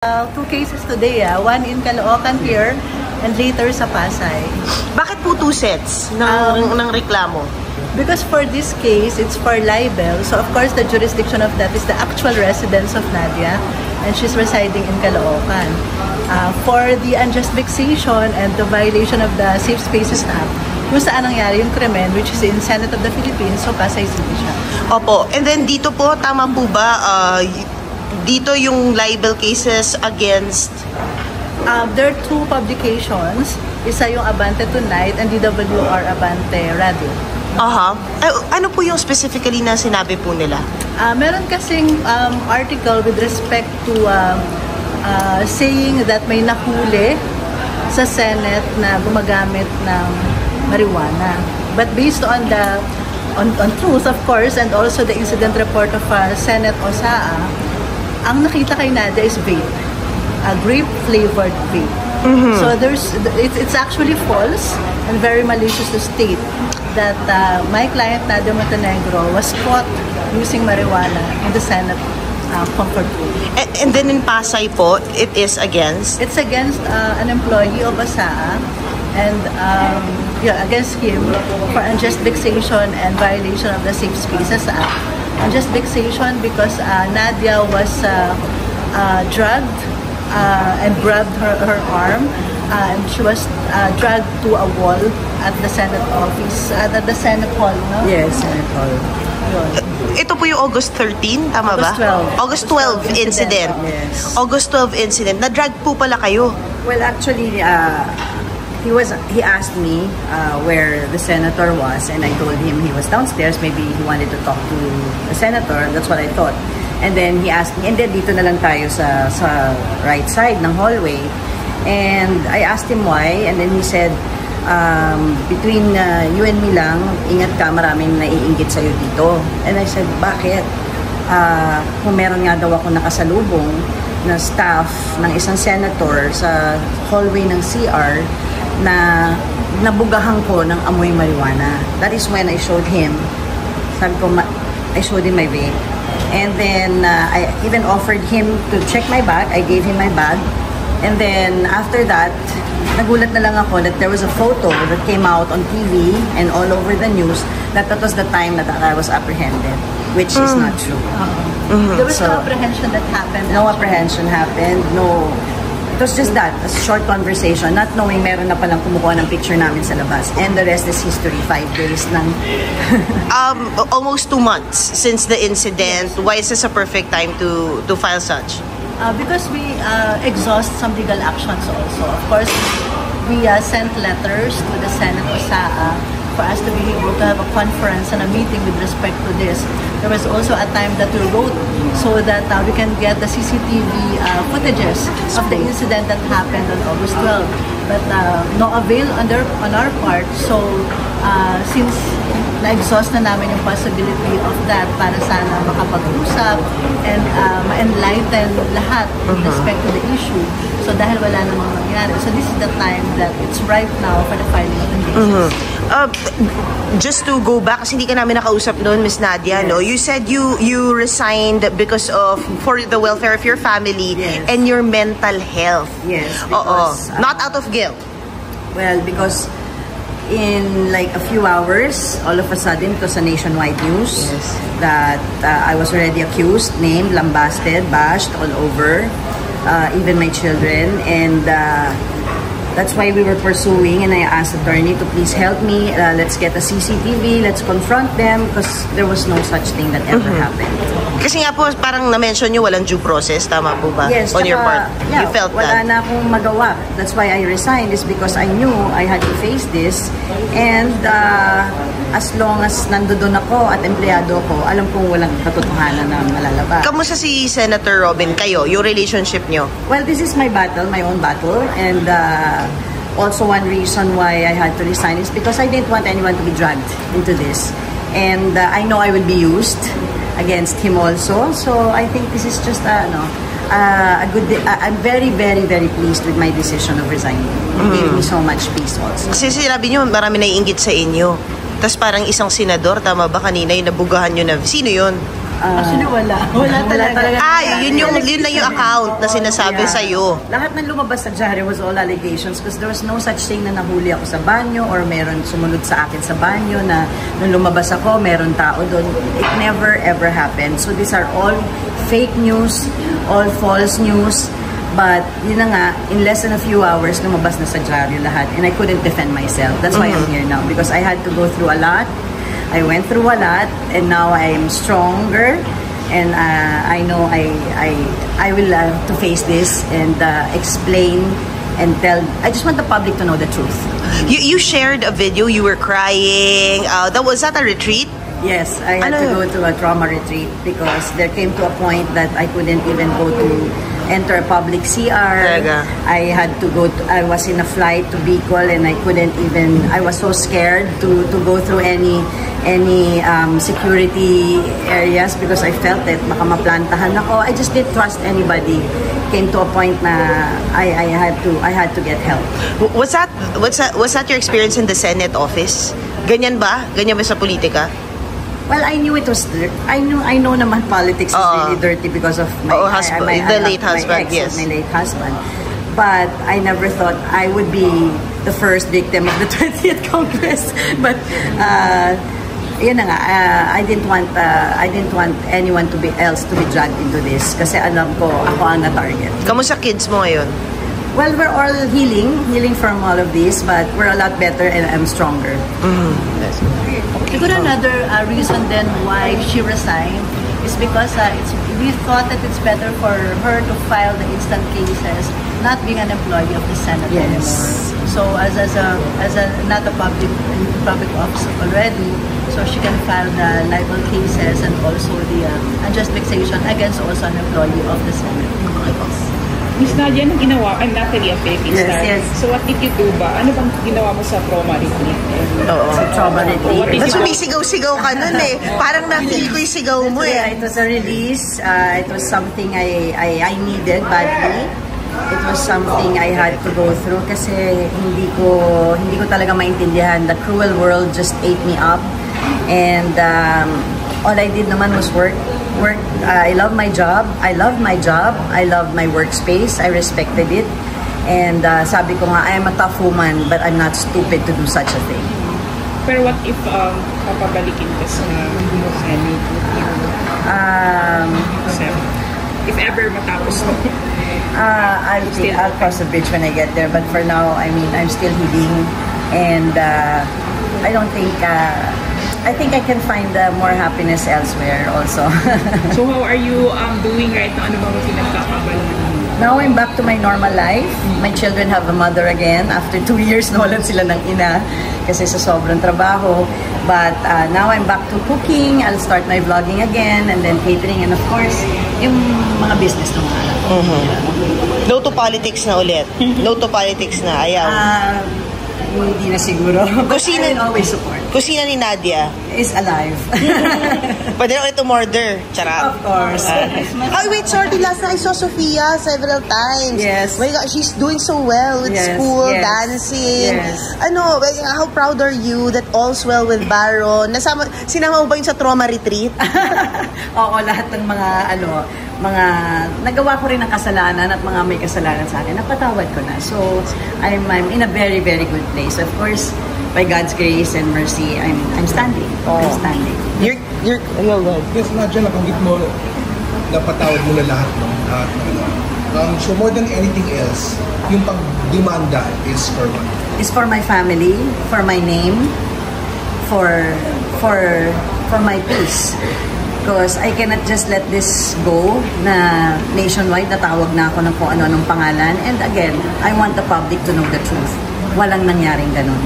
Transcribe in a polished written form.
Two cases today, one in Caloocan here and later sa Pasay. Bakit po two sets ng reklamo? Because for this case, it's for libel. So of course, the jurisdiction of that is the actual residence of Nadia and she's residing in Caloocan. For the unjust vexation and the violation of the Safe Spaces Act, kung saan nangyari yung krimen, which is in Senate of the Philippines, so Pasay City siya. Opo. And then dito po, tama po ba, dito yung libel cases against? There are two publications. Isa yung Abante Tonight and DWR Abante Radio. Ano po yung specifically na sinabi po nila? Meron kasing article with respect to saying that may nahuli sa Senate na gumagamit ng marijuana. But based on the on truth, of course, and also the incident report of Senate OSAA, ang nakita kay Nadia is vape, a grape-flavored vape. So it's actually false and very malicious to state that my client Nadia Montenegro was caught using marijuana in the Senate comfort room. And then in Pasay po, it is against? It's against an employee of OSAA and against him for unjust vexation and violation of the Safe Spaces Act. Unjust vexation because Nadia was drugged and grabbed her arm and she was dragged to a wall at the Senate office, at the Senate Hall, no? Yes, Senate Hall. Ito po yung August 13, tama ba? August 12. August 12 incident. Yes. August 12 incident. Na-drag po pala kayo? Well, actually, he asked me where the senator was, and I told him he was downstairs. Maybe he wanted to talk to the senator, and that's what I thought. And then he asked me, and then dito na lang tayo sa right side ng hallway. And I asked him why, and then he said, between you and me lang, ingat ka, maraming naiinggit sa'yo dito. And I said, bakit? Kung meron nga daw ako nakasalubong na staff ng isang senator sa hallway ng CR na nabugahan ko ng amoy marijuana. That is when I showed him, I showed him my vape. And then I even offered him to check my bag. I gave him my bag. And then after that, nagulat na lang ako that there was a photo that came out on TV and all over the news that was the time that I was apprehended, which is not true. There was no apprehension that happened. No apprehension happened. No. It was just that, a short conversation, not knowing meron na palang kumukuha ng picture namin sa labas. And the rest is history, 5 days ng... Almost 2 months since the incident. Yes. Why is this a perfect time to file such? Because we exhaust some legal actions also. Of course, we sent letters to the Senate OSAA for us to be able to have a conference and a meeting with respect to this. There was also a time that we wrote so that we can get the CCTV footages of the incident that happened on August 12. But no avail on our part. So since na-exhaust na namin yung possibility of that para sana makapag-usap and ma-enlighten lahat with respect to the issue. So dahil wala namang nangyari. So this is the time that it's right now for the filing of the cases. Just to go back, kasi hindi ka namin nakausap noon, Miss Nadia, yes. No? You said you resigned because of, for the welfare of your family, yes. And your mental health. Yes. Because, not out of guilt. Well, because in like a few hours, all of a sudden, it was a nationwide news, yes. That I was already accused, named, lambasted, bashed all over, even my children, and that's why we were pursuing, and I asked the attorney to please help me. Let's get a CCTV, let's confront them, because there was no such thing that ever happened. Kasi nga po, parang na-mention nyo walang due process, tama po ba? Yes, on your part, yeah, you felt wala that? Na akong magawa. That's why I resigned, is because I knew I had to face this, and as long as nandoon ako at empleyado ko, alam kong walang katotohanan na malalabas. Kamusta si Senator Robin, kayo, yung relationship nyo? Well, this is my battle, my own battle, and also one reason why I had to resign is because I didn't want anyone to be dragged into this. And I know I will be used against him also. So I think this is just a good... I'm very, very, very pleased with my decision of resigning. It gave me so much peace also. Kasi sinabi nyo, marami naiinggit sa inyo. Tapos parang isang senador, tama ba kanina, yung nabugahan nyo na, sino yun? Actually, wala. Wala talaga. Yun na yung account na sinasabi sa'yo. Lahat ng lumabas sa diary was all allegations because there was no such thing na nahuli ako sa banyo or meron sumunod sa akin sa banyo na nung lumabas ako, meron tao doon. It never ever happened. So these are all fake news, all false news. But yun na nga, in less than a few hours, lumabas na sa diary lahat. And I couldn't defend myself. That's why I'm here now. Because I had to go through a lot. I went through a lot. And now I'm stronger. And I know I will to face this and explain and tell. I just want the public to know the truth. You shared a video. You were crying. Was that a retreat? Yes, I had to go to a trauma retreat because there came to a point that I couldn't even go to enter a public CR. I had to go to, I was in a flight to Bicol and I couldn't even, I was so scared to go through any security areas because I felt that baka maplantahan ako. I just didn't trust anybody. Came to a point na I had to get help. Was that your experience in the Senate office? Ganyan ba? Ganyan ba sa politika? Well, I knew it was dirt. I know naman politics is really dirty because of my husband, the late husband, yes. My late husband. But I never thought I would be the first victim of the 20th Congress. But yun na nga, I didn't want anyone else to be dragged into this kasi alam ko ako ang na-target. Kamusta kids mo ngayon? Well, we're all healing from all of this, but we're a lot better and I'm stronger. Siguro another reason then why she resigned is because we thought that it's better for her to file the instant cases, not being an employee of the Senate anymore. So as a not a public officer already, so she can file the libel cases and also the unjust vexation against also an employee of the Senate. Miss Nadia, anong ginawa? I'm Natalie of Philippine Star. Yes. So what did you do ba? Ano bang ginawa mo sa trauma retreat? Sa trauma retreat. Mas sumisigaw-sigaw ka nun eh. Parang na-feel ko yung sigaw mo eh. It was a release. It was something I needed badly. It was something I had to go through kasi hindi ko talaga maintindihan. The cruel world just ate me up. And all I did naman was work. I love my job. I loved my job. I loved my workspace. I respected it. And sabi ko nga, I am a tough woman, but I'm not stupid to do such a thing. Pero what if papabalikin ka sa Senate? If ever matapos to. I'll cross the bridge when I get there. But for now, I mean, I'm still healing. And I don't think... I think I can find more happiness elsewhere also. So how are you doing right now? Ano ba pinagkakabalan? Now I'm back to my normal life. My children have a mother again. After 2 years, nawalan sila ng ina kasi sa sobrang trabaho. But now I'm back to cooking. I'll start my vlogging again and then catering and of course, yung mga business ng mga anak. No to politics na ulit. No to politics na. Ayaw. Hindi na siguro. Kusina, I will always support. Kusina ni Nadia is alive. Pwede na ulit umorder. Charot. Of course. Wait, sorry. Last night I saw Sofia several times. Yes. My God, she's doing so well with school, dancing. Yes. How proud are you that all's well with Baron? Sinama mo ba yung sa trauma retreat? Oo, lahat ng mga nagawa ko rin ng kasalanan at mga may kasalanan sa akin, napatawad ko na. So, I'm in a very, very good place. Of course, by God's grace and mercy, I'm standing. I'm standing. You're good. Yes, Nadia, nabanggit mo, napatawad mo na lahat, no? So more than anything else, yung pagdemanda is for what? Is for my family, for my name, for my peace. Because I cannot just let this go na nationwide natawag na ako ng kung ano-anong pangalan. And again, I want the public to know the truth. Walang nangyaring ganun.